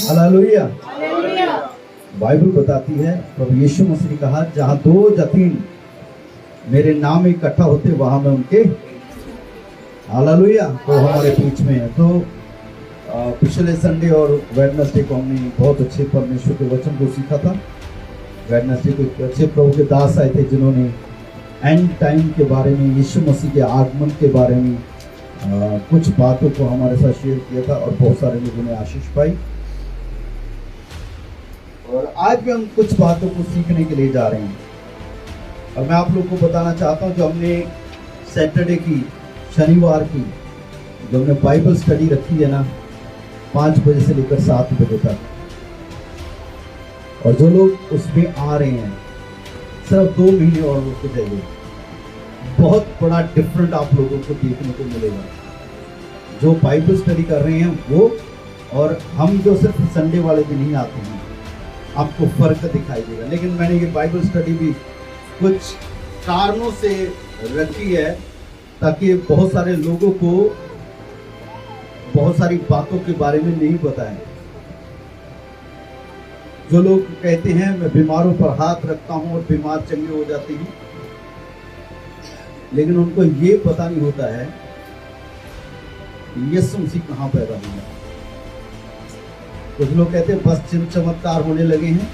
Hallelujah. Bible बताती है प्रभु यीशु मसीह ने कहा, जहाँ 2 या 3 मेरे नाम में इकट्ठा होते वहां में उनके। हालेलुया। तो हमारे बीच में है। तो पिछले संडे और वेडनेसडे को हमने बहुत अच्छे परमेश्वर के वचन को सीखा था। वेडनेसडे को एक अच्छे प्रभु के दास आए थे जिन्होंने एंड टाइम के बारे में, यीशु मसीह के आगमन के बारे में कुछ बातों को हमारे साथ शेयर किया था और बहुत सारे लोगों ने आशीष पाई। और आज भी हम कुछ बातों को सीखने के लिए जा रहे हैं। और मैं आप लोग को बताना चाहता हूं, जो हमने सैटरडे की, शनिवार की जो हमने बाइबल स्टडी रखी है ना, 5 बजे से लेकर 7 बजे तक, और जो लोग उसमें आ रहे हैं सिर्फ 2 महीने और रुक जाइए, बहुत बड़ा डिफरेंट आप लोगों को देखने को मिलेगा। जो बाइबल स्टडी कर रहे हैं वो और हम जो सिर्फ संडे वाले दिन ही आते हैं, आपको फर्क दिखाई देगा। लेकिन मैंने ये बाइबल स्टडी भी कुछ कारणों से रखी है ताकि बहुत सारे लोगों को बहुत सारी बातों के बारे में नहीं पता है। जो लोग कहते हैं मैं बीमारों पर हाथ रखता हूं और बीमार चंगे हो जाते हैं, लेकिन उनको ये पता नहीं होता है यीशु मसीह कहां पैदा हुआ। कुछ लोग कहते हैं बस चिन्ह चमत्कार होने लगे हैं,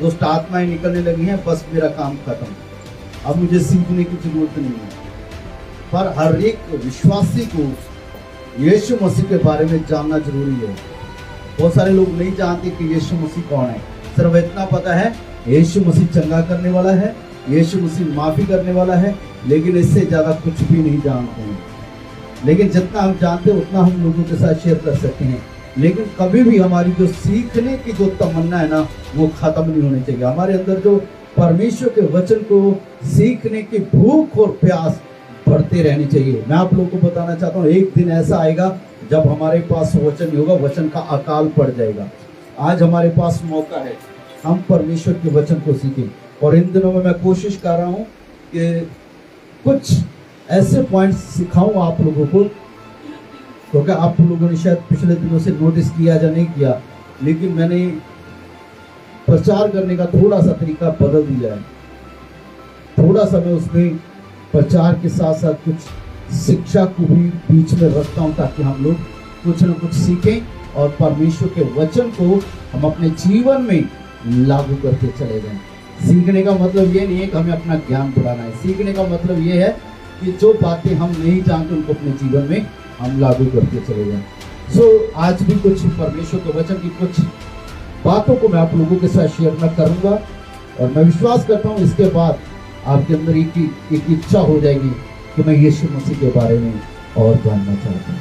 दुष्ट आत्माएं निकलने लगी हैं, बस मेरा काम खत्म, अब मुझे सीखने की जरूरत नहीं है। पर हर एक विश्वासी को यीशु मसीह के बारे में जानना जरूरी है। बहुत सारे लोग नहीं जानते कि यीशु मसीह कौन है। सिर्फ इतना पता है यीशु मसीह चंगा करने वाला है, यीशु मसीह माफी करने वाला है, लेकिन इससे ज्यादा कुछ भी नहीं जानते हैं। लेकिन जितना हम जानते हैं उतना हम लोगों के साथ शेयर कर सकते हैं। लेकिन कभी भी हमारी जो सीखने की जो तमन्ना है ना, वो खत्म नहीं होनी चाहिए। हमारे अंदर जो परमेश्वर के वचन को सीखने की भूख और प्यास बढ़ते रहनी चाहिए। मैं आप लोगों को बताना चाहता हूँ, एक दिन ऐसा आएगा जब हमारे पास वचन नहीं होगा, वचन का अकाल पड़ जाएगा। आज हमारे पास मौका है, हम परमेश्वर के वचन को सीखें। और इन दिनों में मैं कोशिश कर रहा हूँ कि कुछ ऐसे पॉइंट्स सिखाऊं आप लोगों को, क्योंकि आप लोगों ने शायद पिछले दिनों से नोटिस किया या नहीं किया, लेकिन मैंने प्रचार करने का थोड़ा सा तरीका बदल दिया है। थोड़ा सा मैं उसमें प्रचार के साथ साथ कुछ शिक्षा को भी बीच में रखता हूँ, ताकि हम लोग कुछ न कुछ सीखें और परमेश्वर के वचन को हम अपने जीवन में लागू करते चले जाएं। सीखने का मतलब ये नहीं है कि हमें अपना ज्ञान बढ़ाना है। सीखने का मतलब ये है कि जो बातें हम नहीं जानते उनको अपने जीवन में हम लागू करते चले जाएं। आज भी कुछ परमेश्वर के वचन की कुछ बातों को मैं आप लोगों के साथ शेयर मैं करूंगा, और मैं विश्वास करता हूं इसके बाद आपके अंदर एक इच्छा हो जाएगी कि मैं यीशु मसीह के बारे में और जानना चाहता हूँ।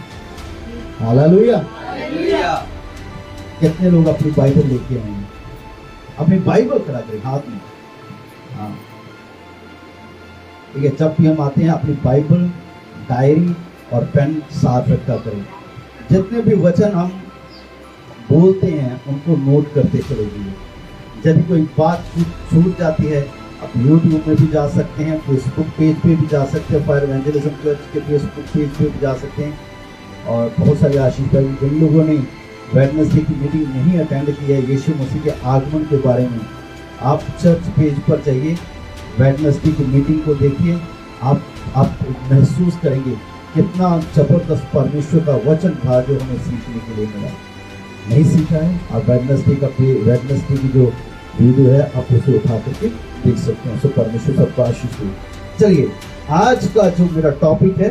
हालेलुया। कितने लोग अपनी बाइबल लेके आए हैं? अपनी बाइबल खड़ा करें हाथ में। हाँ, ठीक है। जब भी हम आते हैं अपनी बाइबल, डायरी और पेन साथ रखा करें। जितने भी वचन हम बोलते हैं उनको नोट करते चले जाइए। यदि कोई बात छूट जाती है, आप यूट्यूब में भी जा सकते हैं, फेसबुक पेज पे भी जा सकते हैं, फायर इवेंजलिज्म चर्च के फेसबुक पेज पे भी जा सकते हैं। और बहुत सारे आशीष भाई, जिन लोगों ने वेडनेसडे की मीटिंग नहीं अटेंड की है यीशु मसीह के आगमन के बारे में, आप चर्च पेज पर जाइए, वेडनेसडे की मीटिंग को देखिए। आप महसूस करेंगे कितना जबरदस्त परमेश्वर का वचन था जो हमें सीखने के लिए मिला। नहीं सीखा है आप वेडनेसडे की जो वीडियो है आप उसे उठा करके देख सकते हैं। सो परमेश्वर सबका आशीष हो। चलिए, आज का जो मेरा टॉपिक है,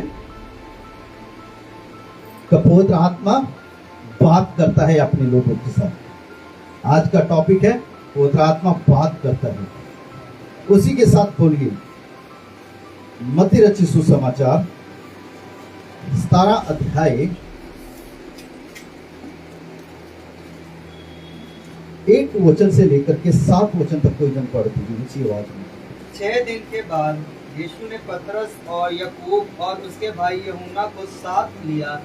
पवित्र आत्मा बात करता है अपने लोगों के साथ। आज का टॉपिक है पवित्र आत्मा बात करता है। उसी के साथ बोलिए मत्ती रचित सुसमाचार 17 अध्याय 1 वचन से लेकर के 7 वचन तक कोई जन पढ़ दीजिए ऊंची आवाज में। 6 दिन के बाद यीशु ने पतरस और याकूब और उसके भाई यूहन्ना को साथ लिया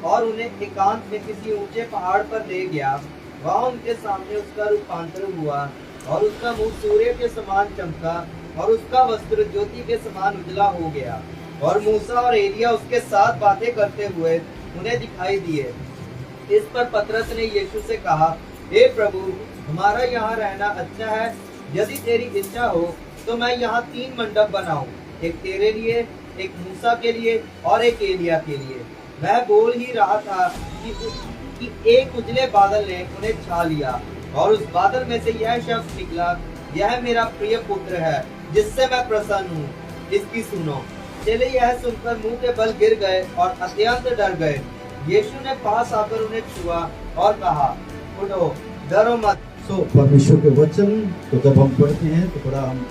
और उन्हें एकांत में किसी ऊंचे पहाड़ पर ले गया। वहाँ उनके सामने उसका रूपांतर हुआ और उसका मुंह सूर्य के समान चमका और उसका वस्त्र ज्योति के समान उजला हो गया। और मूसा और एलिया उसके साथ बातें करते हुए उन्हें दिखाई दिए। इस पर पतरस ने यीशु से कहा, हे प्रभु, हमारा यहाँ रहना अच्छा है। यदि तेरी इच्छा हो तो मैं यहाँ 3 मंडप बनाऊं, एक तेरे लिए, एक मूसा के लिए और एक एलिया के लिए। वह बोल ही रहा था कि एक उजले बादल ने उन्हें छा लिया और उस बादल में से यह शब्द निकला, यह मेरा प्रिय पुत्र है जिससे मैं प्रसन्न हूँ, इसकी सुनो। चेले यह सुनकर मुंह के बल गिर गए और अत्यंत डर गए। यीशु ने पास आकर उन्हें छुआ और कहा, उठो, डरो मत। परमेश्वर के वचन तो जब हम पढ़ते हैं तो थोड़ा हम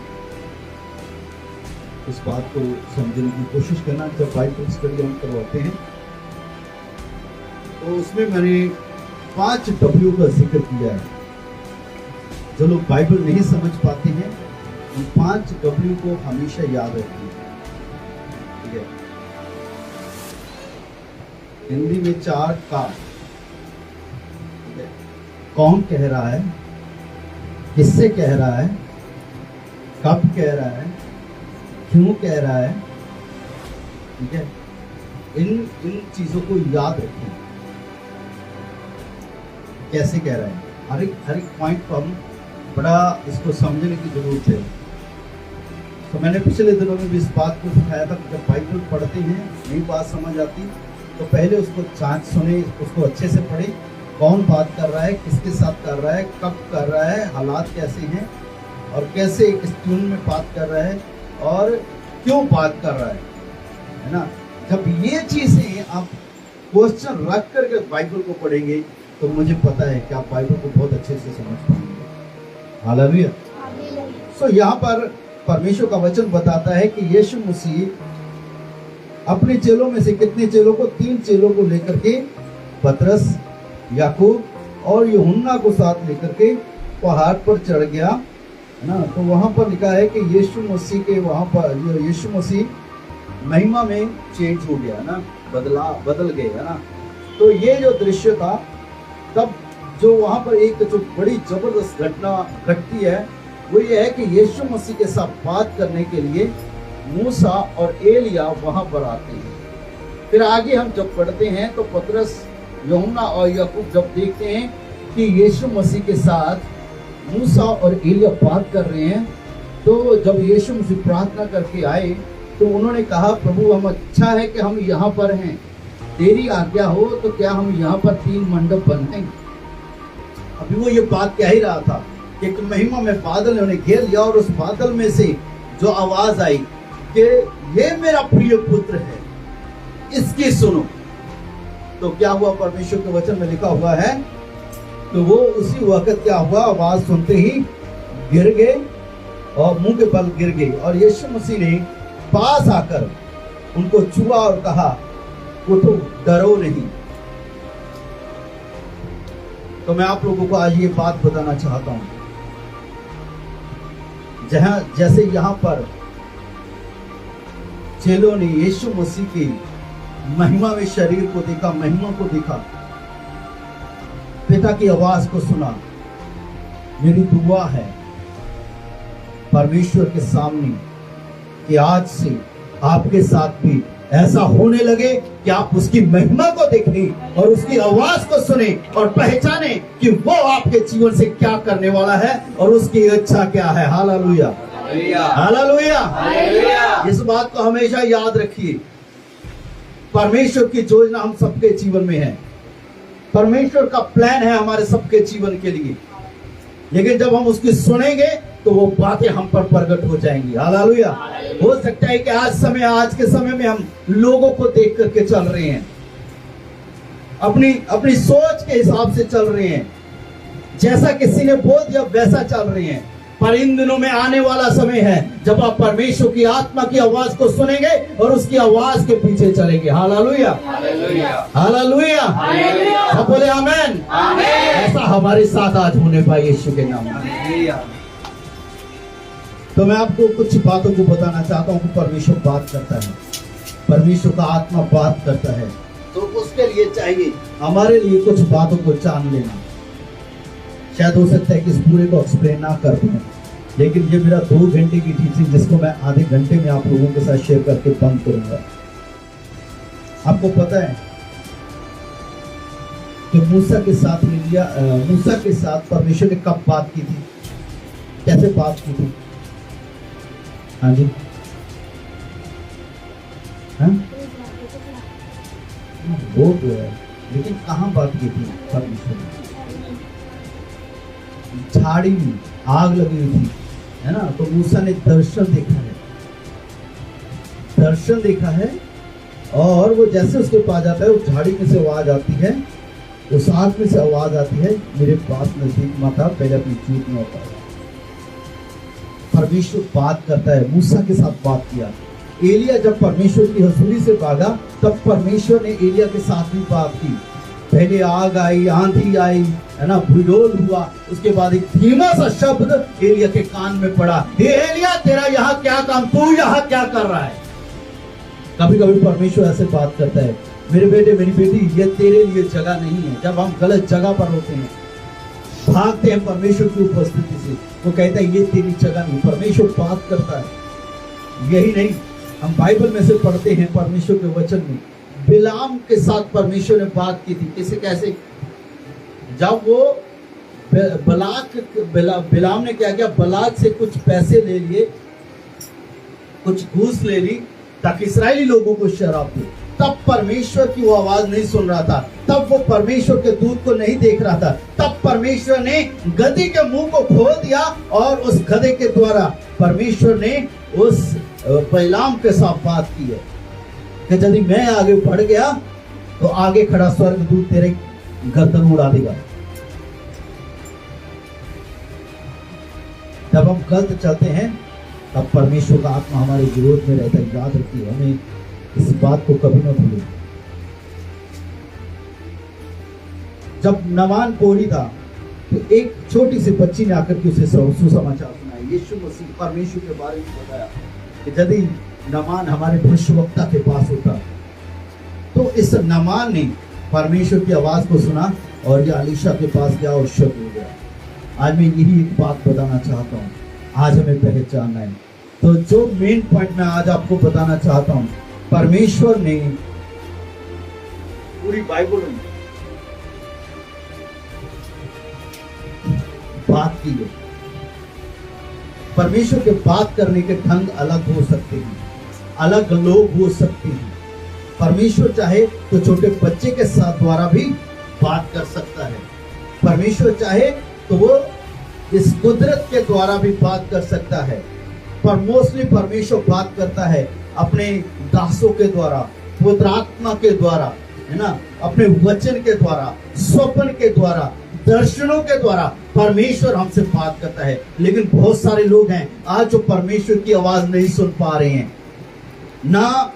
इस बात को समझने की कोशिश करना। जब बाइबल स्टडी हम करवाते हैं तो उसमें मैंने 5 W का जिक्र किया है। जो लोग बाइबल नहीं समझ पाते हैं उन 5 W को हमेशा याद रखें। ठीक है, हिंदी में 4 का। कौन कह रहा है, किससे कह रहा है, कब कह रहा है, क्यों कह रहा है। ठीक है, इन चीजों को याद रखें। कैसे कह रहा है, हर एक पॉइंट को हम बड़ा इसको समझने की जरूरत है। तो मैंने पिछले दिनों में भी इस बात को सिखाया था कि जब बाइबल पढ़ते हैं नई बात समझ आती तो पहले उसको जांच सुने, उसको अच्छे से पढ़े। कौन बात कर रहा है, किसके साथ कर रहा है, कब कर रहा है, हालात कैसे हैं और कैसे किस ट्यून में बात कर रहा है और क्यों बात कर रहा है ना। जब ये चीजें आप क्वेश्चन रख करके बाइबल को पढ़ेंगे तो मुझे पता है कि आप बाइबल को बहुत अच्छे से समझ पाएंगे। हालेलुया। सो यहाँ पर परमेश्वर का वचन बताता है कि यीशु मसीह अपने चेलों में से कितने चेलों को, 3 चेलों को लेकर के पतरस, याकूब और यूहन्ना को साथ लेकर के पहाड़ पर चढ़ गया है ना। तो वहां पर लिखा है कि यीशु मसीह के वहां पर यीशु मसीह महिमा में चेंज हो गया ना, बदल गए है ना। तो ये जो दृश्य था, तब जो वहां पर एक जो बड़ी जबरदस्त घटना घटती है वो ये है कि यीशु मसीह के साथ बात करने के लिए मूसा और एलिया वहां पर आते हैं। फिर आगे हम जब पढ़ते हैं तो पतरस, यूहन्ना और याकूब जब देखते हैं कि यीशु मसीह के साथ मूसा और एलिया बात कर रहे हैं, तो जब यीशु मसीह प्रार्थना करके आए तो उन्होंने कहा, प्रभु हम अच्छा है कि हम यहाँ पर हैं, तेरी आज्ञा हो तो क्या हम यहाँ पर 3 मंडप बनाएं। अभी वो ये बात कह ही रहा था कि एक महिमा में बादल ने उन्हें घेर लिया और उस बादल में से जो आवाज आई कि ये मेरा प्रिय पुत्र है, इसकी सुनो। तो क्या हुआ, परमेश्वर के वचन में लिखा हुआ है तो वो उसी वक्त क्या हुआ, आवाज सुनते ही गिर गए और मुंह के बल गिर गए। और यीशु मसीह ने पास आकर उनको छुआ और कहा, उठो, डरो नहीं। तो मैं आप लोगों को आज ये बात बताना चाहता हूं, जैसे यहां पर चेलों ने यीशु मसीह की महिमा में शरीर को देखा, महिमा को देखा, पिता की आवाज को सुना। मेरी दुआ है परमेश्वर के सामने कि आज से आपके साथ भी ऐसा होने लगे कि आप उसकी महिमा को देखें और उसकी आवाज को सुने और पहचाने कि वो आपके जीवन से क्या करने वाला है और उसकी इच्छा क्या है। Hallelujah, hallelujah. इस बात को हमेशा याद रखिए, परमेश्वर की योजना हम सबके जीवन में है, परमेश्वर का प्लान है हमारे सबके जीवन के लिए। लेकिन जब हम उसकी सुनेंगे तो वो बातें हम पर प्रकट हो जाएंगी। हालेलुया। हो सकता है कि आज के समय में हम लोगों को देख करके चल रहे हैं, अपनी सोच के हिसाब से चल रहे हैं, जैसा किसी ने बोल दिया वैसा चल रहे हैं। पर इन दिनों में आने वाला समय है जब आप परमेश्वर की आत्मा की आवाज को सुनेंगे और उसकी आवाज के पीछे चलेंगे। हालेलुया, हालेलुया, सब बोले आमीन। ऐसा हमारे साथ आज होने पाए यीशु के नाम में। तो मैं आपको कुछ बातों को बताना चाहता हूँ कि परमेश्वर बात करता है, परमेश्वर का आत्मा बात करता है। तो उसके लिए चाहिए हमारे लिए कुछ बातों को जान लेना। शायद हो सकता है कि इस पूरे को एक्सप्लेन ना कर पाऊं, लेकिन ये मेरा 2 घंटे की टीचिंग जिसको मैं आधे घंटे में आप लोगों के साथ शेयर करके बंद करूंगा। आपको पता है कि मूसा के साथ परमेश्वर ने कब बात की थी, कैसे बात की थी? हाँ जी, हाँ वो तो है, लेकिन कहाँ बात की थी परमेश्वर ने? झाड़ी में आग लगी हुई थी, है ना? तो मूसा ने दर्शन देखा है और वो जैसे उसके पास जाता है, उस झाड़ी में से आवाज आती है, उस आग में से आवाज आती है, मेरे पास नजदीक मत आ, पहले अपनी चूक में उतार। परमेश्वर बात करता है, मूसा के साथ बात किया। एलिया जब परमेश्वर की हजूरी से भागा, तब परमेश्वर ने एलिया के साथ भी बात की। पहले आग आई, आंधी आई, है ना, भूलोल हुआ, उसके बाद एक धीमा सा शब्द एलिया के कान में पड़ा, हे एलिया तेरा यहाँ क्या काम, तू यहाँ क्या कर रहा है? कभी कभी परमेश्वर ऐसे बात करता है, मेरे बेटे मेरी बेटी, ये तेरे लिए जगह नहीं है। जब हम गलत जगह पर होते हैं, भागते हैं परमेश्वर की उपस्थिति से, वो कहता है ये तेरी जगह नहीं। परमेश्वर बात करता है। यही नहीं, हम बाइबल में से पढ़ते हैं परमेश्वर के वचन में, बिलाम के साथ परमेश्वर ने बात की थी। कैसे? जब वो बिलाम ने क्या किया, बलाक से कुछ पैसे ले लिए, कुछ घूस ले ली, ताकि इस्राएली लोगों को शराब दे। तब परमेश्वर की वो आवाज नहीं सुन रहा था, तब वो परमेश्वर के दूत को नहीं देख रहा था। तब परमेश्वर ने गधी के मुंह को खोल दिया और उस गधे के द्वारा परमेश्वर ने उस बिलाम के साथ बात की है कि यदि मैं आगे बढ़ गया तो आगे खड़ा स्वर्गदूत तेरे गर्दन उड़ा देगा। जब हम गलत चलते हैं तब परमेश्वर का आत्मा हमारे विरोध में रहता है। याद रखिए, हमें इस बात को कभी न भूलें। जब नमान कोढ़ी था तो एक छोटी सी बच्ची ने आकर के उसे सुसमाचार सुनाया, यीशु मसीह परमेश्वर के बारे में बताया कि यदि नमान हमारे भविष्यवक्ता के पास होता तो इस नमान ने परमेश्वर की आवाज को सुना और ये अलीशा के पास गया और शुद्ध हो गया। आज मैं यही एक बात बताना चाहता हूँ, आज हमें पहचानना है। तो जो मेन पॉइंट मैं आज आपको बताना चाहता हूँ, परमेश्वर ने पूरी बाइबल में बात की है। परमेश्वर के बात करने के ढंग अलग हो सकते हैं, अलग लोग हो सकते हैं। परमेश्वर चाहे तो छोटे बच्चे के साथ द्वारा भी बात कर सकता है। परमेश्वर चाहे तो वो इस कुदरत के द्वारा भी बात कर सकता है, पर मोस्टली परमेश्वर बात करता है अपने दासों के द्वारा, पवित्र आत्मा के द्वारा, है ना, अपने वचन के द्वारा, स्वप्न के द्वारा, दर्शनों के द्वारा परमेश्वर हमसे बात करता है। लेकिन बहुत सारे लोग हैं आज जो परमेश्वर की आवाज नहीं सुन पा रहे हैं, ना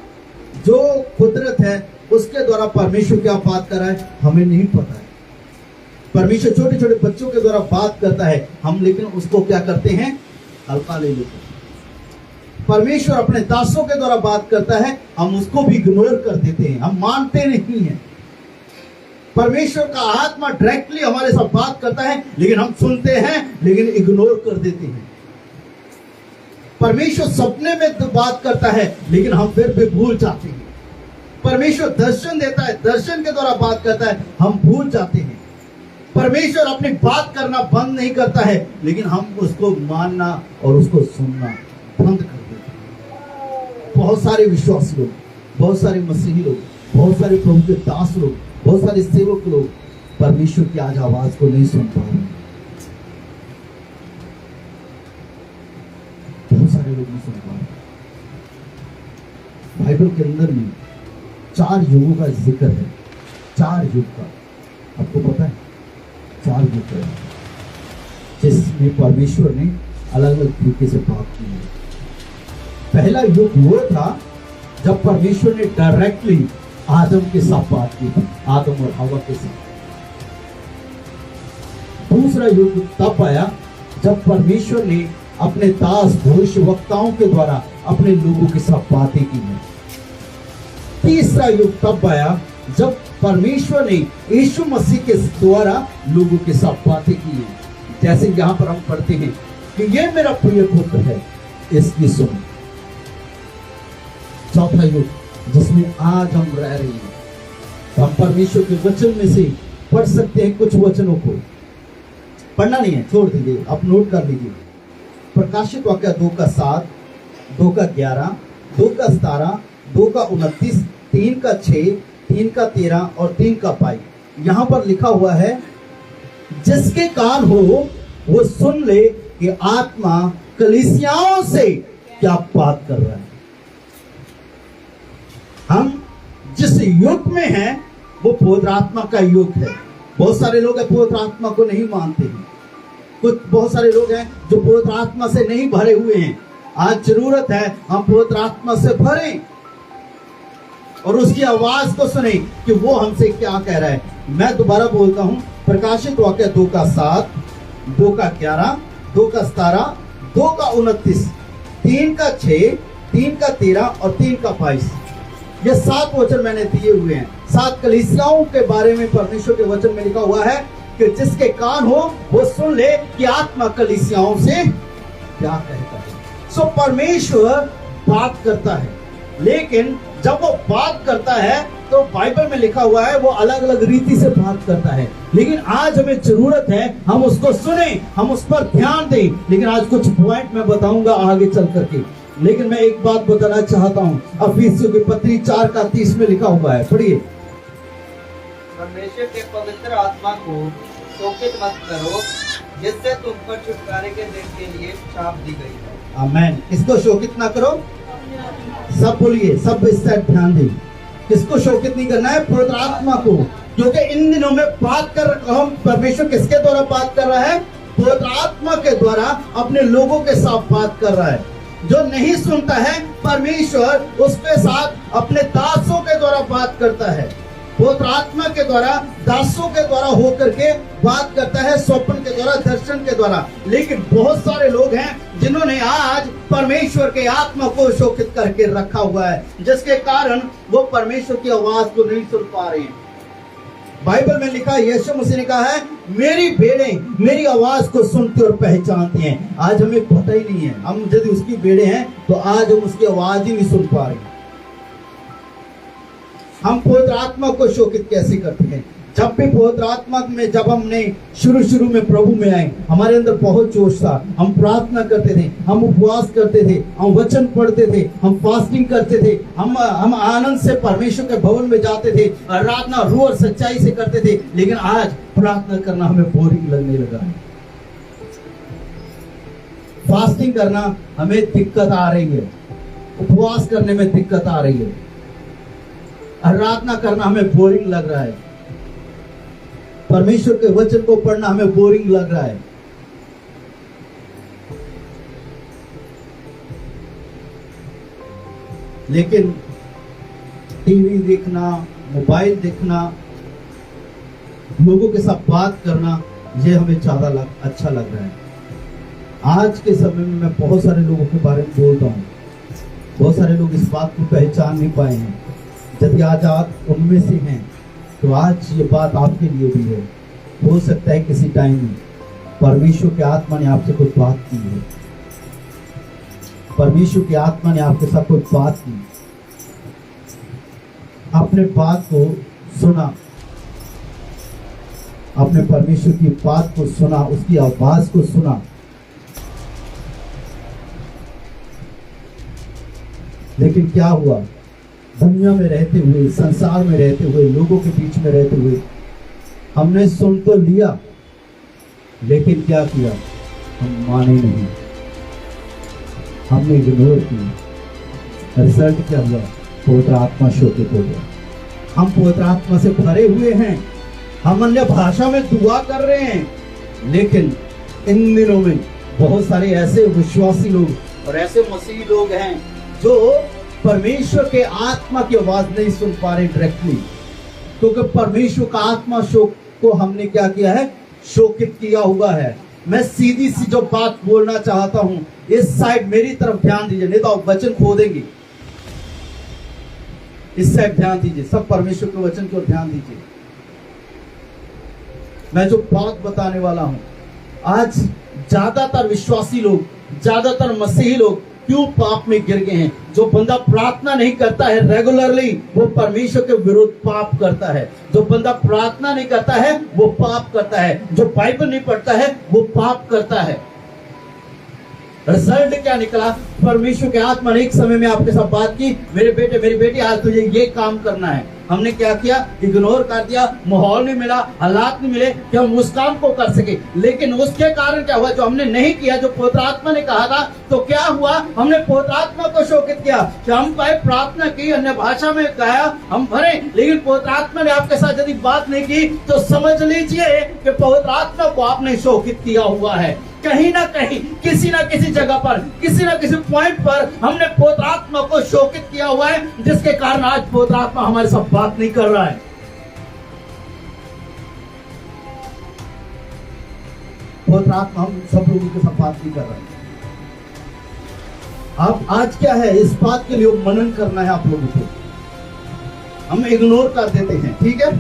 जो कुदरत है उसके द्वारा परमेश्वर क्या बात कर रहा है हमें नहीं पता है। परमेश्वर छोटे छोटे बच्चों के द्वारा बात करता है, हम लेकिन उसको क्या करते हैं, हल्का ले लेते हैं। परमेश्वर अपने दासों के द्वारा बात करता है, हम उसको भी इग्नोर कर देते हैं, हम मानते नहीं हैं। परमेश्वर का आत्मा डायरेक्टली हमारे साथ बात करता है, लेकिन हम सुनते हैं लेकिन इग्नोर कर देते हैं। परमेश्वर सपने में बात करता है लेकिन हम फिर भी भूल जाते हैं। परमेश्वर दर्शन देता है, दर्शन के द्वारा बात करता है, हम भूल जाते हैं। परमेश्वर अपनी बात करना बंद नहीं करता है, लेकिन हम उसको मानना और उसको सुनना बंद कर देते हैं। बहुत सारे विश्वासी लोग, बहुत सारे मसीही लोग, बहुत सारे प्रभु के दास लोग, बहुत सारे सेवक लोग परमेश्वर की आज आवाज को नहीं सुन पा रहे। बहुत सारे लोग नहीं सुन पा रहे। बाइबल के अंदर में 4 युगों का जिक्र है, 4 युग का, आपको पता है 4 युग है जिसमें परमेश्वर ने अलग अलग तरीके से बात की है। पहला युग वो था जब परमेश्वर ने डायरेक्टली आदम के साथ बात की थी, आदम और हवा के साथ। दूसरा युग तब आया जब परमेश्वर ने अपने दास भविष्यवक्ताओं के द्वारा अपने लोगों के साथ बातें की हैं। तीसरा युग तब आया जब परमेश्वर ने यीशु मसीह के द्वारा लोगों के साथ बातें की हैं। जैसे यहां पर हम पढ़ते हैं कि ये मेरा प्रिय पुत्र है, इसकी सुनो। चौथा युग जिसमें आज हम रह रहे हैं, तो हम परमेश्वर के वचन में से पढ़ सकते हैं कुछ वचनों को। पढ़ना नहीं है, छोड़ दीजिए, आप नोट कर लीजिए। प्रकाशित वाक्य 2:7, 2:11, 2:17, 2:29, 3:6, 3:13 और 3:22। यहां पर लिखा हुआ है, जिसके कान हो वो सुन ले कि आत्मा कलीसियाओं से क्या बात कर रहा है। हम जिस युग में हैं वो पवित्र आत्मा का युग है। बहुत सारे लोग पवित्र आत्मा को नहीं मानते हैं। बहुत सारे लोग हैं जो पवित्र आत्मा से नहीं भरे हुए हैं। आज जरूरत है हम पवित्र आत्मा से भरें और उसकी आवाज को सुने कि वो हमसे क्या कह रहा है। मैं दोबारा बोलता हूं, प्रकाशित वाक्य 2:7, 2:11, 2:17, 2:29, 3:6, 3:13 और 3:22। ये 7 वचन मैंने दिए हुए हैं। 7 कलीसियाओं के बारे में परमेश्वर के वचन में लिखा हुआ है कि जिसके कान हो वो सुन ले कि आत्मा कलीसियाओं से क्या कहता है। सो परमेश्वर बात करता है, लेकिन जब वो बात करता है तो बाइबल में लिखा हुआ है वो अलग अलग रीति से बात करता है। लेकिन आज हमें जरूरत है हम उसको सुने, हम उस पर ध्यान दें। लेकिन आज कुछ पॉइंट मैं बताऊंगा आगे चल करके। लेकिन मैं एक बात बताना चाहता हूं, अफिसियों की पत्री 4:30 में लिखा हुआ है, पढ़िए। परमेश्वर के पवित्र आत्मा को शोकित मत करो, जिससे तुम पर छुटकारे के दिन के लिए छाप दी गई है। आमेन। किसको शोकित ना करो? सब बोलिए, सब इस साइड ध्यान दें। किसको शोकित नहीं करना है? पवित्र आत्मा को। क्योंकि इन दिनों में बात कर हम परमेश्वर किसके द्वारा बात कर रहा है? पवित्र आत्मा के द्वारा अपने लोगों के साथ बात कर रहा है। जो नहीं सुनता है परमेश्वर उसके साथ अपने दासों के द्वारा बात करता है। पवित्र आत्मा के द्वारा दासों के द्वारा होकर के बात करता है, स्वप्न के द्वारा, दर्शन के द्वारा। लेकिन बहुत सारे लोग हैं जिन्होंने आज परमेश्वर के आत्मा को शोकित करके रखा हुआ है, जिसके कारण वो परमेश्वर की आवाज को नहीं सुन पा रहे हैं। बाइबल में लिखा है, यीशु मसीह ने कहा है, मेरी भेड़ें मेरी आवाज को सुनती और पहचानती हैं। आज हमें पता ही नहीं है, हम यदि उसकी भेड़ें हैं तो आज हम उसकी आवाज ही नहीं सुन पा रहे। हम पवित्र आत्मा को शोकित कैसे करते हैं? जब भी पवित्र आत्मा में जब हमने शुरू में प्रभु में आए, हमारे अंदर बहुत जोश था। हम प्रार्थना करते थे, हम उपवास करते थे, हम वचन पढ़ते थे, हम फास्टिंग करते थे, हम आनंद से परमेश्वर के भवन में जाते थे, आराधना रूह और सच्चाई से करते थे। लेकिन आज प्रार्थना करना हमें बोरिंग लगने लगा है। फास्टिंग करना हमें दिक्कत आ रही है, उपवास करने में दिक्कत आ रही है, आराधना करना हमें बोरिंग लग रहा है, परमेश्वर के वचन को पढ़ना हमें बोरिंग लग रहा है। लेकिन टीवी देखना, मोबाइल देखना, लोगों के साथ बात करना, ये हमें ज्यादा अच्छा लग रहा है। आज के समय में मैं बहुत सारे लोगों के बारे में बोलता हूँ, बहुत सारे लोग इस बात को पहचान नहीं पाए हैं। यदि आज आप उनमें से हैं तो आज ये बात आपके लिए भी है। हो सकता है किसी टाइम में परमेश्वर की आत्मा ने आपसे कुछ बात की है, परमेश्वर की आत्मा ने आपके साथ कुछ बात की, आपने बात को सुना, आपने परमेश्वर की बात को सुना, उसकी आवाज को सुना, लेकिन क्या हुआ? दुनिया में रहते हुए, संसार में रहते हुए, लोगों के बीच में रहते हुए हमने सुन तो लिया, लेकिन क्या किया? हम माने नहीं, हमने इग्नोर किया। रिजल्ट क्या हुआ? पवित्र आत्मा शोकित हो गया। हम पवित्र आत्मा से भरे हुए हैं, हम अन्य भाषा में दुआ कर रहे हैं, लेकिन इन दिनों में बहुत सारे ऐसे विश्वासी लोग और ऐसे मसीही लोग हैं जो परमेश्वर के आत्मा की आवाज नहीं सुन पा रहे डायरेक्टली, क्योंकि परमेश्वर का आत्मा शोक को हमने क्या किया है? शोकित किया हुआ है। मैं सीधी सी जो बात बोलना चाहता हूं, इस साइड मेरी तरफ ध्यान दीजिए, नहीं तो आप वचन खो देंगे। इस साइड ध्यान दीजिए, सब परमेश्वर के वचन की ओर ध्यान दीजिए। मैं जो बात बताने वाला हूं, आज ज्यादातर विश्वासी लोग, ज्यादातर मसीही लोग क्यों पाप में गिर गए हैं। जो बंदा प्रार्थना नहीं करता है रेगुलरली, वो परमेश्वर के विरुद्ध पाप करता है। जो बंदा प्रार्थना नहीं करता है वो पाप करता है। जो बाइबल नहीं पढ़ता है वो पाप करता है। रिजल्ट क्या निकला? परमेश्वर के आत्मा ने एक समय में आपके साथ बात की, मेरे बेटे मेरी बेटी आज तुझे ये काम करना है। हमने क्या किया? इग्नोर कर दिया, माहौल नहीं मिला, हालात नहीं मिले कि हम उस काम को कर सके। लेकिन उसके कारण क्या हुआ? जो हमने नहीं किया, जो पवित्र आत्मा ने कहा था, तो क्या हुआ? हमने पवित्र आत्मा को शोकित किया कि हम भाई प्रार्थना की, अन्य भाषा में गाया, हम भरे, लेकिन पवित्र आत्मा ने आपके साथ यदि बात नहीं की तो समझ लीजिए कि पवित्र आत्मा को आपने शोकित किया हुआ है। कहीं ना कहीं, किसी ना किसी जगह पर, किसी ना किसी पॉइंट पर हमने पवित्र आत्मा को शोकित किया हुआ है, जिसके कारण आज पवित्र आत्मा हमारे साथ बात नहीं कर रहा है। पवित्र आत्मा हम सब लोगों के साथ बात नहीं कर रहा है। आप आज क्या है, इस बात के लिए मनन करना है आप लोगों को। हम इग्नोर कर देते हैं, ठीक है।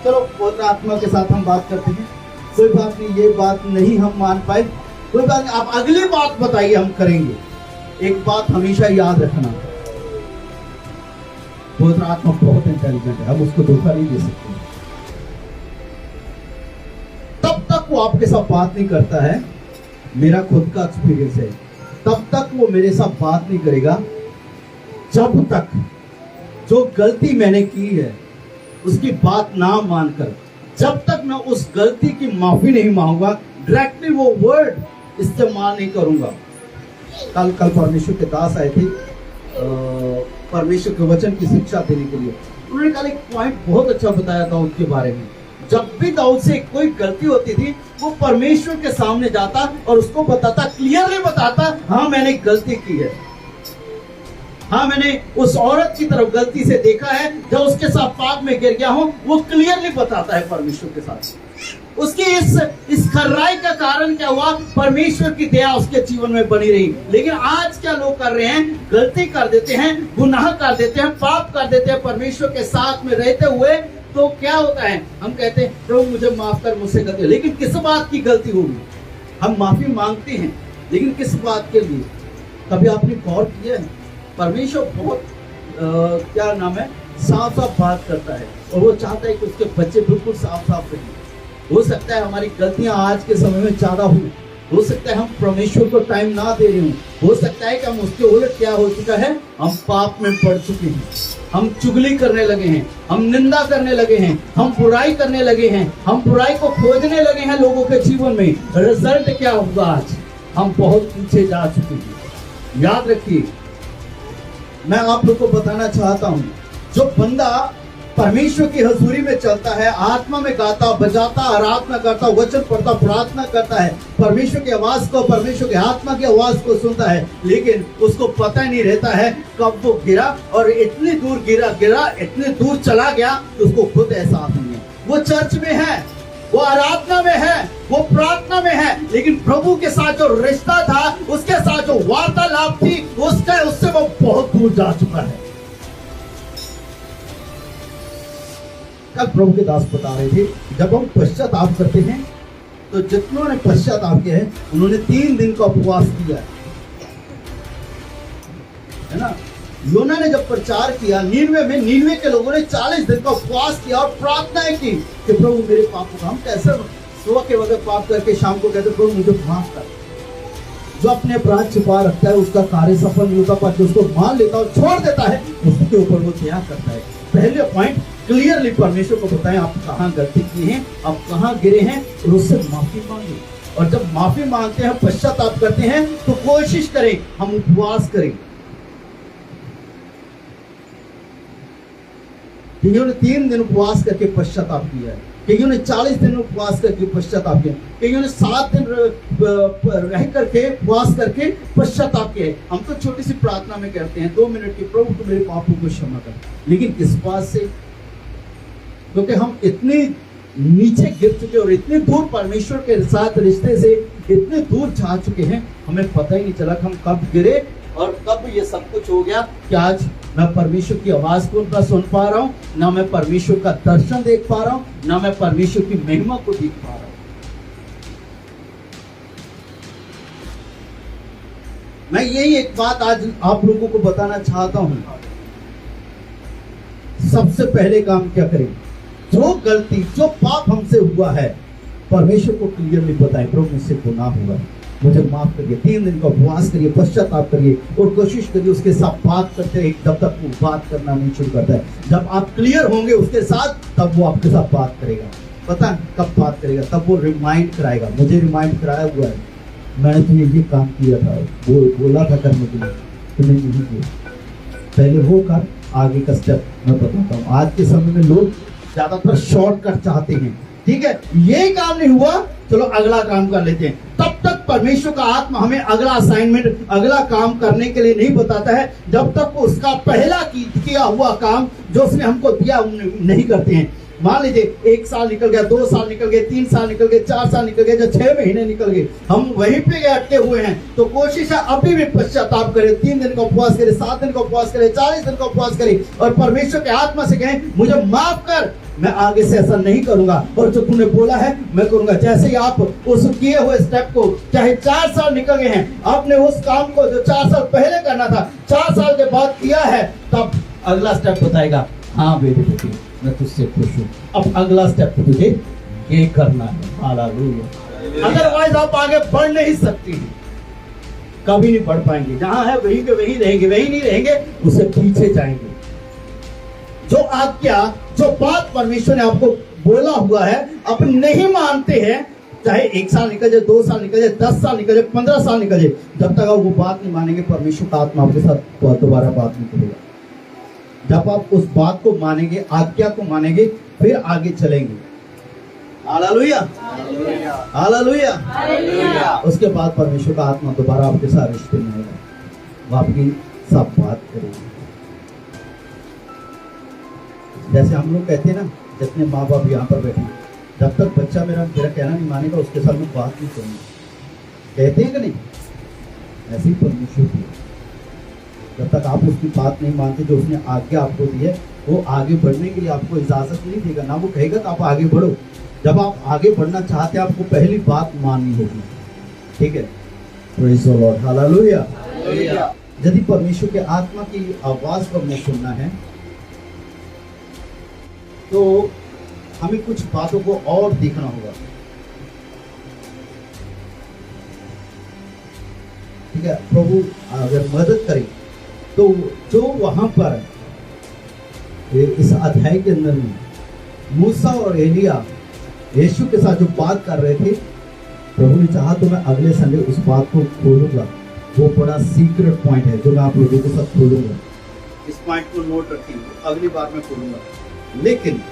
चलो पवित्र आत्मा के साथ हम बात करते हैं। कोई बात नहीं, ये बात नहीं हम मान पाए, कोई बात नहीं, आप अगली बात बताइए, हम करेंगे। एक बात हमेशा याद रखना, पवित्र आत्मा बहुत इंटेलिजेंट है, हम उसको धोखा नहीं दे सकते। तब तक वो आपके साथ बात नहीं करता है, मेरा खुद का एक्सपीरियंस है, तब तक वो मेरे साथ बात नहीं करेगा जब तक जो गलती मैंने की है उसकी बात ना मानकर, जब तक मैं उस गलती की माफी नहीं मांगूंगा, डायरेक्टली वो वर्ड इस्तेमाल नहीं करूंगा। कल परमेश्वर के दास आए थे परमेश्वर के वचन की शिक्षा देने के लिए। उन्होंने कल एक पॉइंट बहुत अच्छा बताया था उनके बारे में। जब भी दाऊद से कोई गलती होती थी, वो परमेश्वर के सामने जाता और उसको बताता, क्लियरली बताता, हाँ मैंने गलती की है, हाँ मैंने उस औरत की तरफ गलती से देखा है, जब उसके साथ पाप में गिर गया हूं, वो क्लियरली बताता है परमेश्वर के साथ। उसकी इस खर्राई का कारण क्या हुआ? परमेश्वर की दया उसके जीवन में बनी रही। लेकिन आज क्या लोग कर रहे हैं? गलती कर देते हैं, गुनाह कर देते हैं, पाप कर देते हैं परमेश्वर के साथ में रहते हुए। तो क्या होता है? हम कहते हैं प्रभु मुझे माफ कर, मुझसे गलती। लेकिन किस बात की गलती होगी? हम माफी मांगते हैं, लेकिन किस बात के लिए? कभी आपने गौर किया है? परमेश्वर बहुत क्या नाम है, साफ साफ बात करता है, और वो चाहता है कि उसके बच्चे बिल्कुल साफ साफ रहें। हो सकता है हमारी गलतियां आज के समय में ज्यादा हो सकता है हम परमेश्वर को टाइम ना दे रहे हो सकता है कि हम उसके उलट क्या हो चुका है, हम पाप में पड़ चुके हैं, हम चुगली करने लगे हैं, हम निंदा करने लगे हैं, हम बुराई करने लगे हैं, हम बुराई को खोजने लगे हैं लोगों के जीवन में। रिजल्ट क्या होगा? आज हम बहुत पीछे जा चुके हैं। याद रखिए, मैं आप लोग को बताना चाहता हूं, जो बंदा परमेश्वर की हजूरी में चलता है, आत्मा में गाता, बजाता, आराधना करता, वचन पढ़ता, प्रार्थना करता है, परमेश्वर की आवाज को, परमेश्वर की आत्मा की आवाज को सुनता है, लेकिन उसको पता ही नहीं रहता है कब वो गिरा, और इतनी दूर गिरा, इतनी दूर चला गया तो उसको खुद एहसास नहीं है। वो चर्च में है, वो आराधना में है, वो प्रार्थना में है, लेकिन प्रभु के साथ जो रिश्ता था, उसके साथ जो वार्तालाप थी, उससे वो बहुत दूर जा चुका है। कल प्रभु के दास बता रहे थे, जब हम पश्चाताप करते हैं तो जितनों ने पश्चाताप किया है उन्होंने 3 दिन का उपवास किया है ना। योना ने जब प्रचार किया नीनवे के लोगों ने 40 दिन का उपवास किया और प्रार्थनाएं की कि प्रभु मेरे पापों का, हम कैसे सुबह के वक्त पाप करके शाम को कहते प्रभु मुझे माफ कर। जो अपने अपराध छिपा रखता है उसका कार्य सफल नहीं होता, पर जो उसको मान लेता है, छोड़ देता है, उसके ऊपर वो क्या करता है। पहले पॉइंट क्लियरली परमेश्वर को बताएं आप कहां गलती की है, आप कहां गिरे हैं, और उससे माफी मांगे। और जब माफी मांगते हैं, पश्चाताप करते हैं, तो कोशिश करें हम उपवास करें। कईयों ने 3 दिन उपवास करके पश्चाताप किया है, कईयों ने 40 दिन उपवास करके पश्चाताप किया, कईयों ने 7 दिन रह करके उपवास करके पश्चाताप किया। हम तो छोटी सी प्रार्थना में कहते हैं 2 मिनट की, प्रभु तू मेरे पापों को क्षमा कर। लेकिन किस बात से? क्योंकि हम इतने नीचे गिर चुके और इतने दूर परमेश्वर के साथ रिश्ते से इतने दूर जा चुके हैं, हमें पता ही नहीं चला कि हम कब गिरे और कब ये सब कुछ हो गया कि आज मैं परमेश्वर की आवाज को ना सुन पा रहा हूँ, ना मैं परमेश्वर का दर्शन देख पा रहा हूँ, ना मैं परमेश्वर की महिमा को देख पा रहा हूँ। मैं यही एक बात आज आप लोगों को बताना चाहता हूं। सबसे पहले काम क्या करें? जो गलती, जो पाप हमसे हुआ है, परमेश्वर को क्लियरली बताएं, प्रभु मुझसे गुनाह हुआ, मुझे माफ करिए। 3 दिन का उपवास करिए, पश्चाताप करिए और कोशिश करिए उसके साथ बात करते रहिए जब तक वो बात करना नहीं शुरू करता है। जब आप क्लियर होंगे उसके साथ, तब वो आपके साथ बात करेगा। पता है कब बात करेगा? तब वो रिमाइंड कराएगा। मुझे रिमाइंड कराया हुआ है, मैंने तुझे ये काम किया था, वो बोला था करने के लिए, तुमने नहीं किया। पहले वो कर, आगे का स्टेप मैं बताता हूँ। आज के समय में लोग ज्यादातर शॉर्टकट चाहते हैं। ठीक है, ये काम नहीं हुआ, चलो अगला काम कर लेते हैं। तब तक परमेश्वर का आत्मा हमें अगला असाइनमेंट, अगला काम करने के लिए नहीं बताता है, जब तक वो उसका पहला किया हुआ काम जो उसने हमको दिया नहीं करते हैं। मान लीजिए 1 साल निकल गया, 2 साल निकल गए, 3 साल निकल गए, 4 साल निकल गए, जो 6 महीने निकल गए, हम वहीं पे अटके हुए हैं। तो कोशिश है अभी भी पश्चाताप करें, 3 दिन का उपवास करें, 7 दिन का उपवास करें, 40 दिन का उपवास करें और परमेश्वर के आत्मा से कहें, मुझे माफ कर, मैं आगे से ऐसा नहीं करूंगा और जो तूने बोला है मैं करूंगा। जैसे ही आप उस किए हुए स्टेप को, चाहे 4 साल निकल गए हैं, आपने उस काम को जो 4 साल पहले करना था 4 साल के बाद किया है, तब अगला स्टेप बताएगा, हाँ बेटे मैं तुझसे खुश हूँ, अब अगला स्टेप तुझे ये करना है। हालेलुया। अदरवाइज आप आगे बढ़ नहीं सकती, कभी नहीं बढ़ पाएंगे। जहां है वहीं के वहीं रहेंगे, वहीं नहीं रहेंगे, उससे पीछे जाएंगे। जो आज्ञा, जो बात परमेश्वर ने आपको बोला हुआ है, आप नहीं मानते हैं, चाहे 1 साल निकल जाए, 2 साल निकल जाए, 10 साल निकल जाए, 15 साल निकल जाए, जब तक आप वो बात नहीं मानेंगे, परमेश्वर का आत्मा आपके साथ दोबारा बात नहीं करेगा। जब आप उस बात को मानेंगे, आज्ञा को मानेंगे, फिर आगे चलेंगे। Hallelujah, hallelujah, hallelujah. उसके बाद परमेश्वर का आत्मा दोबारा आपके साथ रिश्ते में आएगा, वो आपकी सब बात करेगा। जैसे हम लोग कहते हैं ना, जितने माँ बाप यहाँ पर बैठे, जब तक बच्चा मेरा कहना नहीं मानेगा, उसके साथ मैं बात नहीं करूँगा, कहते हैं कि नहीं? ऐसे ही परमेश्वर की, जब तक आप उसकी बात नहीं मानते, जो उसने आज्ञा आपको दी है, वो आगे बढ़ने के लिए आपको इजाजत नहीं देगा ना। वो कहेगा तो आप आगे बढ़ो। जब आप आगे बढ़ना चाहते हैं, आपको पहली बात माननी होगी। ठीक है, प्रेज़ द लॉर्ड, हालेलुया। यदि परमेश्वर के आत्मा की आवाज को हमें सुनना है, तो हमें कुछ बातों को और देखना होगा। ठीक है, प्रभु अगर मदद करे तो जो वहां पर इस अध्याय के अंदर में मूसा और एलिया यीशु के साथ जो बात कर रहे थे, प्रभु ने चाहा तो मैं अगले संडे उस बात को खोलूंगा। वो बड़ा सीक्रेट पॉइंट है जो मैं आप लोगों के साथ खोलूंगा। इस पॉइंट को नोट रखिए, अगली बार मैं खोलूंगा। लेकिन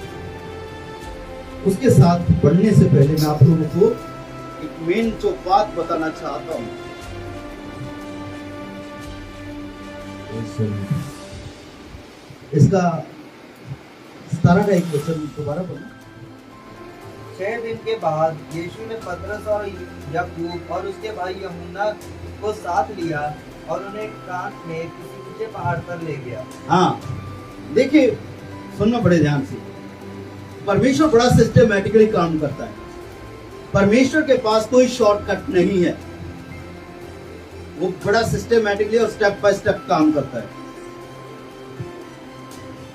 उसके साथ बढ़ने से पहले मैं आप लोगों को एक मेन जो बात बताना चाहता हूं। इसका 17 का एक क्वेश्चन दोबारा बोलो। 6 दिन के बाद यीशु ने पतरस और याकूब और उसके भाई यूहन्ना को साथ लिया और उन्हें एकांत में किसी ऊंचे पहाड़ पर ले गया। हाँ, देखिए, सुनना बड़े ध्यान से। परमेश्वर बड़ा सिस्टमैटिकली काम करता है। परमेश्वर के पास कोई शॉर्टकट नहीं है, वो बड़ा सिस्टमैटिकली और स्टेप बाय स्टेप काम करता है।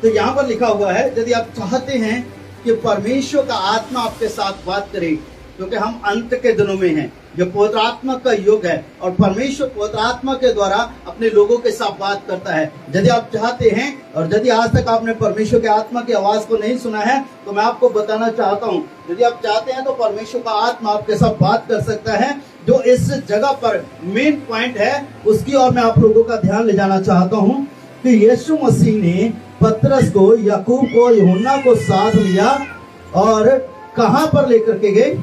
तो यहां पर लिखा हुआ है, यदि आप चाहते हैं कि परमेश्वर का आत्मा आपके साथ बात करे, क्योंकि हम अंत के दिनों में हैं, जो पवित्र आत्मा का युग है और परमेश्वर पवित्र आत्मा के द्वारा अपने लोगों के साथ बात करता है। यदि आप चाहते हैं और यदि आज तक आपने परमेश्वर के आत्मा की आवाज को नहीं सुना है, तो मैं आपको बताना चाहता हूं, यदि आप चाहते हैं तो परमेश्वर का आत्मा आपके साथ बात कर सकता है। जो इस जगह पर मेन पॉइंट है, उसकी ओर मैं आप लोगों का ध्यान ले जाना चाहता हूं कि यीशु मसीह ने पतरस को, याकूब को, यूहन्ना को साथ लिया और कहां पर लेकर के गए?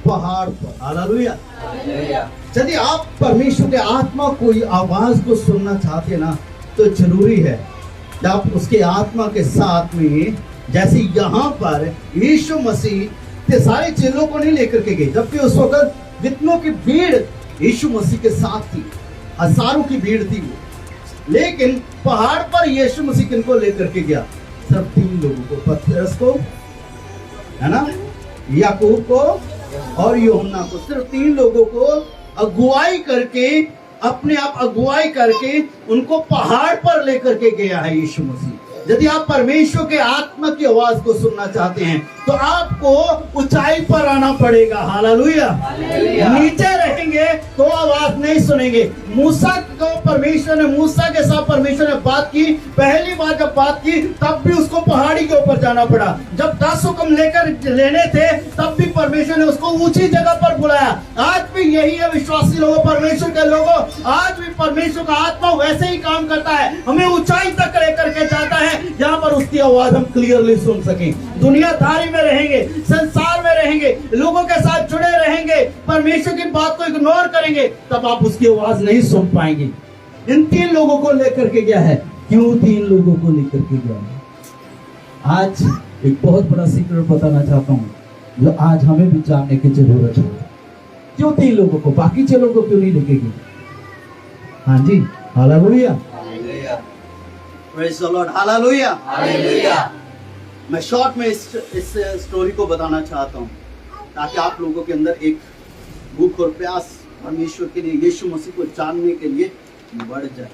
पहाड़ पर। हालेलुया। यदि आप परमेश्वर के आत्मा को आवाज को सुनना चाहते ना, तो जरूरी है कि आप उसके आत्मा के साथ में, जैसे यहाँ पर यीशु मसीह के सारे चेलों को नहीं लेकर के गए, जबकि उस वक्त जितनों की भीड़ यीशु मसीह के साथ थी, हजारों की भीड़ थी वो। लेकिन पहाड़ पर यीशु मसीह किनको लेकर के गया? सिर्फ 3 लोगों को, पतरस को, है ना, याकूब को और यूहन्ना को। सिर्फ 3 लोगों को अगुवाई करके, अपने आप अगुवाई करके उनको पहाड़ पर लेकर के गया है यीशु मसीह। यदि आप परमेश्वर के आत्मा की आवाज को सुनना चाहते हैं तो आपको ऊंचाई पर आना पड़ेगा। हालेलुया। नीचे रहेंगे तो आवाज नहीं सुनेंगे। मूसा को परमेश्वर ने, मूसा के साथ परमेश्वर ने बात की, पहली बार जब बात की तब भी उसको पहाड़ी के ऊपर जाना पड़ा। जब 10 हुक्म लेने थे तब भी परमेश्वर ने उसको ऊंची जगह पर बुलाया। आज भी यही है विश्वासी लोगों, परमेश्वर के लोगों, आज भी परमेश्वर का आत्मा वैसे ही काम करता है, हमें ऊंचाई तक लेकर के जाता है जहां पर उसकी आवाज हम क्लियरली सुन सकें। दुनियादारी में रहेंगे, संसार में रहेंगे, लोगों के साथ जुड़े रहेंगे, परमेश्वर की बात को इग्नोर करेंगे, तब आप उसकी आवाज नहीं सुन पाएंगे। इन 3 लोगों को लेकर के गया है। क्यों 3 लोगों को लेकर के गया है? आज एक बहुत बड़ा सीक्रेट बताना चाहता हूं जो आज हमें भी जानने की जरूरत है। क्यों 3 लोगों को, बाकी 6 लोगों को क्यों नहीं लेके गए? हाँ जी, hallelujah, praise the Lord, hallelujah, hallelujah. मैं शॉर्ट में इस स्टोरी को बताना चाहता हूं ताकि आप लोगों के अंदर एक भूख और प्यास परमेश्वर के लिए, यीशु मसीह को जानने के लिए बढ़ जाए।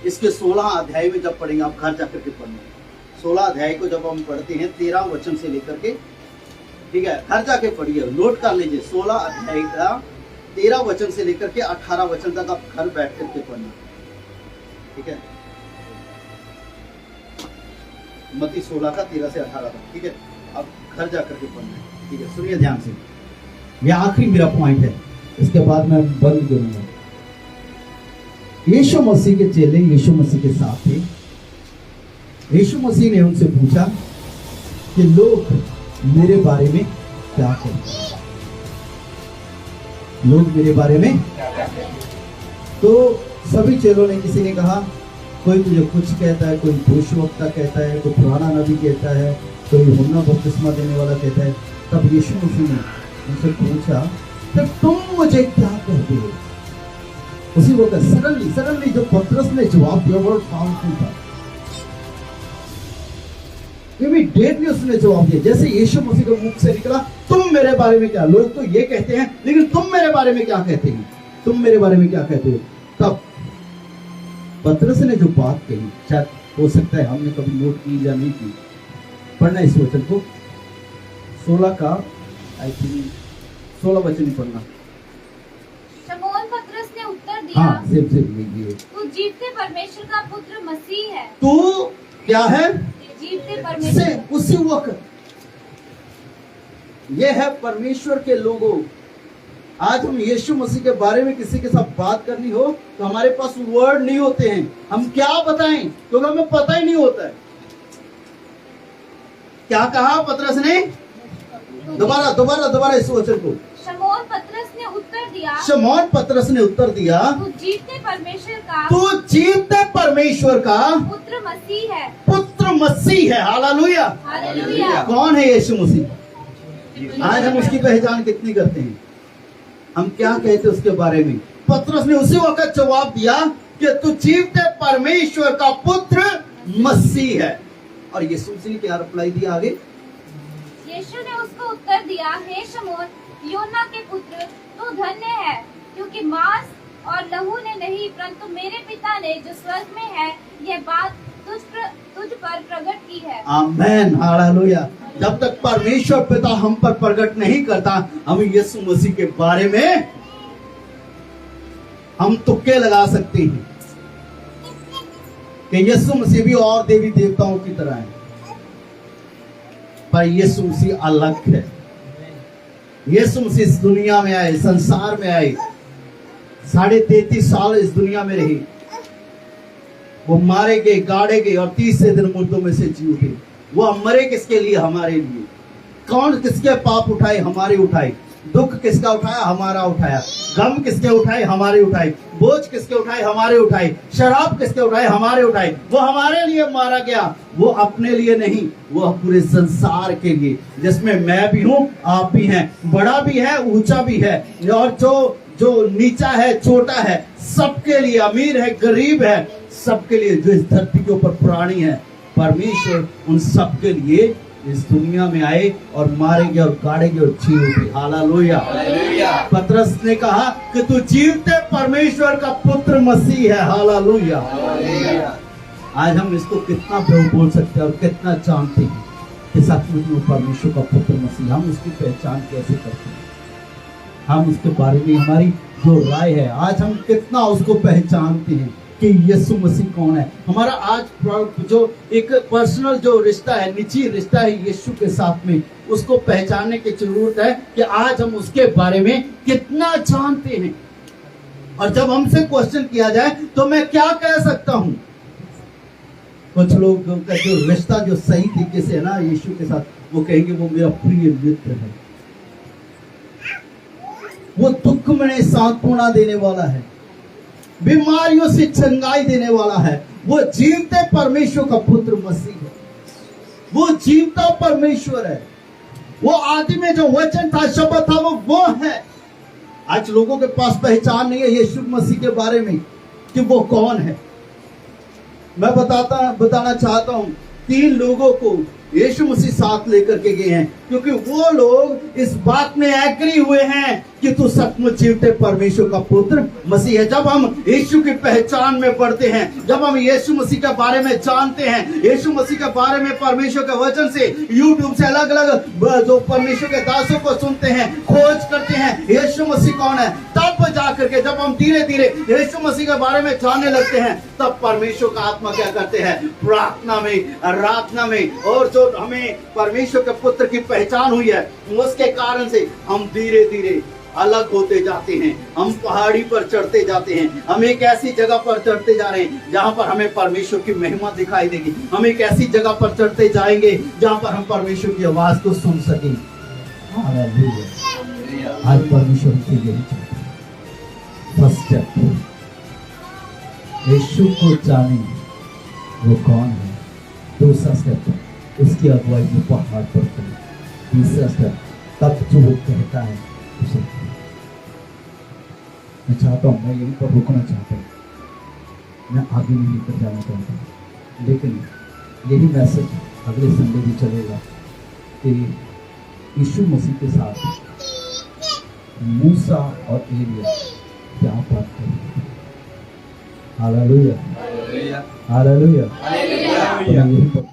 इसके 16 अध्याय में जब पढ़ेंगे, आप घर जाकर के पढ़ना, 16 अध्याय को जब हम पढ़ते हैं 13 वचन से लेकर के, ठीक है, घर जाके पढ़िए, नोट कर लीजिए। 16 अध्याय का 13 वचन से लेकर के 18 वचन तक आप घर बैठ करके पढ़ना, ठीक है। मत्ती 16 का 13 से 18 तक, ठीक है, अब घर जाकर के पढ़ना है, ठीक है। सुनिए ध्यान से, ये आखिरी मेरा पॉइंट है, इसके बाद मैं बंद करूंगा। यीशु मसीह के चेले यीशु मसीह के साथ थे। यीशु मसीह ने उनसे पूछा कि लोग मेरे बारे में क्या कहते हैं, लोग मेरे बारे में क्या कहते हैं। तो सभी चेलों ने, किसी ने कहा कोई मुझे कुछ कहता है, कोई भविष्यवक्ता कहता है, कोई पुराना नबी कहता है, कोई यूहन्ना बपतिस्मा देने वाला कहता है। तब यीशु मसीह ने उनसे पूछा तो तुम मुझे क्या कहते हो? उसी वक्त सडनली जो पतरस ने जवाब दिया वो पावरफुल था। इमीडिएटली उसने जवाब दिया, जैसे यीशु मसीह के मुख से निकला, तुम मेरे बारे में क्या, लोग तो ये कहते हैं लेकिन तुम मेरे बारे में क्या कहते हैं, तुम मेरे बारे में क्या कहते हो? तब पतरस ने जो बात कही, शायद हो सकता है हमने कभी नोट की या नहीं की, पढ़ना इस वचन को, 16 का आई थिंक 16 वचन ही पढ़ना। शमौन पतरस ने उत्तर दिया, हाँ, सिर्फ लीजिए, तू जीवते परमेश्वर का पुत्र मसीह है। तू क्या है? जीवते परमेश्वर। उसी वक्त ये है परमेश्वर के लोगों। आज हम यीशु मसीह के बारे में किसी के साथ बात करनी हो तो हमारे पास वर्ड नहीं होते हैं, हम क्या बताएं, क्योंकि हमें पता ही नहीं होता है। क्या कहा पतरस ने? दोबारा इस वचन को। शमौन पतरस ने उत्तर दिया, शमौन पतरस ने उत्तर दिया, तू जीवते परमेश्वर का, तू जीवते परमेश्वर का पुत्र मसीह है, पुत्र मसीह है। Hallelujah, hallelujah. कौन है यीशु मसीह? आज हम उसकी पहचान कितनी करते हैं, हम क्या कहते हैं उसके बारे में? पतरस ने उसी वक्त जवाब दिया कि तू जीवते परमेश्वर का पुत्र मसीह है। और यीशु मसीह ने क्या रिप्लाई दिया आगे? यीशु ने उसको उत्तर दिया, हे शमौन योना के पुत्र, तू धन्य है, क्योंकि मांस और लहू ने नहीं परंतु मेरे पिता ने जो स्वर्ग में है यह बात तुझ पर प्रकट की है। आमेन, हालेलुया। जब तक परमेश्वर पिता हम पर प्रकट नहीं करता, हम यीशु मसीह के बारे में हम तुक्के लगा सकते हैं कि यीशु मसीह भी और देवी देवताओं की तरह है, पर यीशु मसीह अलग है। यीशु मसीह इस दुनिया में आए, संसार में आए, 33.5 साल इस दुनिया में रहे, वो मारे गए, गाड़े गए और 30 दिन मुर्दों में से जी उठे। वो मरे किसके लिए? हमारे लिए। कौन किसके पाप उठाए? हमारे उठाए। दुख किसका उठाया? हमारा उठाया। गम किसके उठाए? हमारे उठाए। बोझ किसके उठाए? हमारे उठाए। शराब किसके उठाए? हमारे उठाए। वो हमारे लिए मारा गया, वो अपने लिए नहीं, वो पूरे संसार के लिए, जिसमें मैं भी हूँ, आप भी हैं, बड़ा भी है, ऊंचा भी है, और जो नीचा है, छोटा है, सबके लिए, अमीर है, गरीब है, सबके लिए, जो इस धरती के ऊपर प्राणी है, परमेश्वर उन सबके लिए इस दुनिया में आए और मारेंगे और गाड़ेंगे और छीन उठे। हालेलुया। पतरस ने कहा कि तू जीवते परमेश्वर का पुत्र मसीह है। हालेलुया। आज हम इसको कितना बोल सकते हैं और कितना जानते हैं कि सचमुच में परमेश्वर का पुत्र मसीह। हम उसकी पहचान कैसे करते हैं, हम उसके बारे में हमारी जो राय है, आज हम कितना उसको पहचानते हैं कि यीशु मसीह कौन है। हमारा आज जो एक पर्सनल जो रिश्ता है, निजी रिश्ता है यीशु के साथ में, उसको पहचानने की जरूरत है कि आज हम उसके बारे में कितना जानते हैं। और जब हमसे क्वेश्चन किया जाए तो मैं क्या कह सकता हूं। कुछ लोग का जो रिश्ता जो सही तरीके से है ना यीशु के साथ, वो कहेंगे वो मेरा प्रिय मित्र है, वो दुख में सांत्वना देने वाला है, बीमारियों से चंगाई देने वाला है, वो जीवते परमेश्वर का पुत्र मसीह है, वो जीवता परमेश्वर है, वो आदि में जो वचन था, शब्द था, वो है। आज लोगों के पास पहचान नहीं है यीशु मसीह के बारे में कि वो कौन है। मैं बताना चाहता हूं 3 लोगों को यीशु मसीह साथ लेकर के गए हैं, क्योंकि वो लोग इस बात में एग्री हुए हैं कि तू सचमुच जीवते परमेश्वर का पुत्र मसीह है। जब हम यीशु की पहचान में बढ़ते हैं, जब हम यीशु मसीह के बारे में जानते हैं, यीशु मसीह के बारे में परमेश्वर के वचन से, यूट्यूब से अलग अलग जो परमेश्वर के दासों को सुनते हैं, खोज करते हैं यीशु मसीह कौन है, तब जाकर के जब हम धीरे धीरे यीशु मसीह के बारे में जानने लगते हैं, तब परमेश्वर का आत्मा क्या करते हैं, प्रार्थना में, आराधना में, और जो हमें परमेश्वर के पुत्र की पहचान हुई है उसके कारण से हम धीरे धीरे अलग होते जाते हैं। हम पहाड़ी पर चढ़ते जाते हैं, हम एक ऐसी जगह पर चढ़ते जा रहे हैं जहां पर हमें परमेश्वर की महिमा दिखाई देगी। हम एक ऐसी जगह पर चढ़ते जाएंगे जहां पर हम परमेश्वर की आवाज को सुन सकें। हालेलुया। आज परमेश्वर की यही चाहते हैं। फर्स्ट स्टेप, यीशु को जाने वो कौन है। दूसरा स्टेप, उसकी अगुवाई में पहाड़ पर चले। तीसरा स्टेप, तब जो वो कहता है उसे। मैं चाहता हूँ, मैं यहीं पर रुकना चाहता हूँ, मैं आगे नहीं लेकर जाना चाहता हूँ, लेकिन यही मैसेज अगले संडे भी चलेगा कि यीशु मसीह के साथ मूसा और एलिया क्या बात करेंगे। Hallelujah, hallelujah, hallelujah.